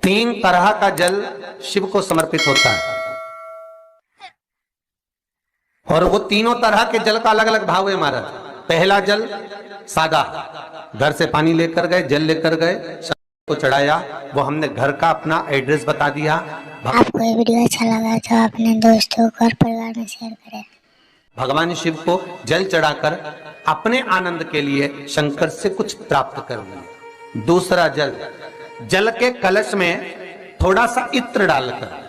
तीन तरह का जल शिव को समर्पित होता है और वो तीनों तरह के जल का अलग अलग भाव है महाराज। पहला जल सादा, घर से पानी लेकर गए, जल लेकर गए, को चढ़ाया, वो हमने घर का अपना एड्रेस बता दिया। आपको ये वीडियो अच्छा लगा तो अपने दोस्तों को और परिवार में शेयर करें। भगवान शिव को जल चढ़ाकर अपने आनंद के लिए शंकर से कुछ प्राप्त कर लिया। दूसरा जल, जल के कलश में थोड़ा सा इत्र डालकर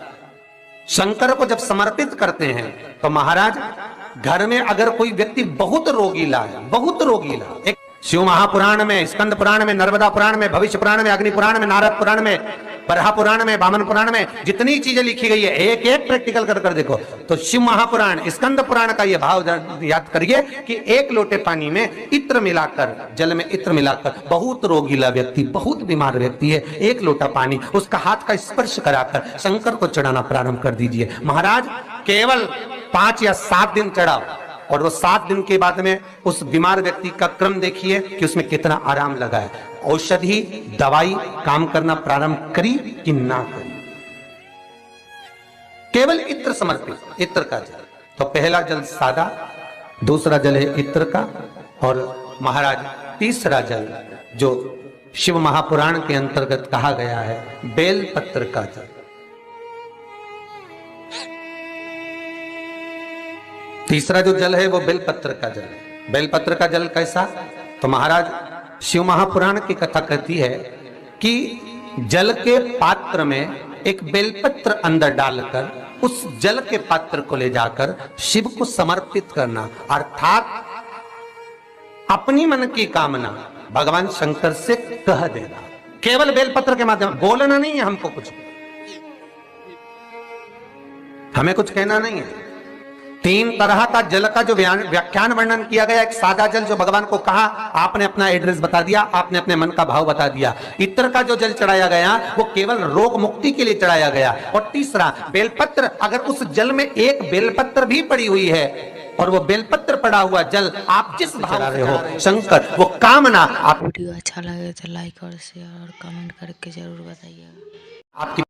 शंकर को जब समर्पित करते हैं तो महाराज घर में अगर कोई व्यक्ति बहुत रोगीला है, बहुत रोगीला, एक शिव महापुराण में, स्कंद पुराण में, नर्मदा पुराण में, भविष्य पुराण में, अग्नि पुराण में, नारद पुराण में, बरहा पुराण में, वामन पुराण में जितनी चीजें लिखी गई है एक एक प्रैक्टिकल कर कर देखो तो शिव महापुराण, स्कंद पुराण का ये भाव याद करिए कि एक लोटे पानी में इत्र मिलाकर, जल में इत्र मिलाकर, बहुत रोगीला व्यक्ति, बहुत बीमार व्यक्ति है, एक लोटा पानी उसका हाथ का स्पर्श कराकर शंकर को चढ़ाना प्रारंभ कर दीजिए। महाराज केवल 5 या 7 दिन चढ़ाओ और वो 7 दिन के बाद में उस बीमार व्यक्ति का क्रम देखिए कि उसमें कितना आराम लगा है। औषधि दवाई काम करना प्रारंभ करी कि ना करी। केवल इत्र समर्पित, इत्र का जल। तो पहला जल सादा, दूसरा जल है इत्र का, और महाराज तीसरा जल जो शिव महापुराण के अंतर्गत कहा गया है बेलपत्र का जल। तीसरा जो जल है वो बेलपत्र का जल है। बेलपत्र का जल कैसा? तो महाराज शिव महापुराण की कथा कहती है कि जल के पात्र में एक बेलपत्र अंदर डालकर उस जल के पात्र को ले जाकर शिव को समर्पित करना, अर्थात अपनी मन की कामना भगवान शंकर से कह देना, केवल बेलपत्र के माध्यम। बोलना नहीं है हमको, कुछ हमें कुछ कहना नहीं है। 3 तरह का जल का जो व्याख्यान वर्णन किया गया, एक सादा जल जो भगवान को कहा, आपने अपना एड्रेस बता दिया, आपने अपने मन का भाव बता दिया। इत्र का जो जल चढ़ाया गया वो केवल रोग मुक्ति के लिए चढ़ाया गया। और तीसरा बेलपत्र, अगर उस जल में एक बेलपत्र भी पड़ी हुई है और वो बेलपत्र पड़ा हुआ जल आप जिस भाव चढ़ा रहे हो शंकर, वो कामना आप। वीडियो अच्छा लगे तो लाइक और शेयर और कमेंट करके जरूर बताइएगा। आपकी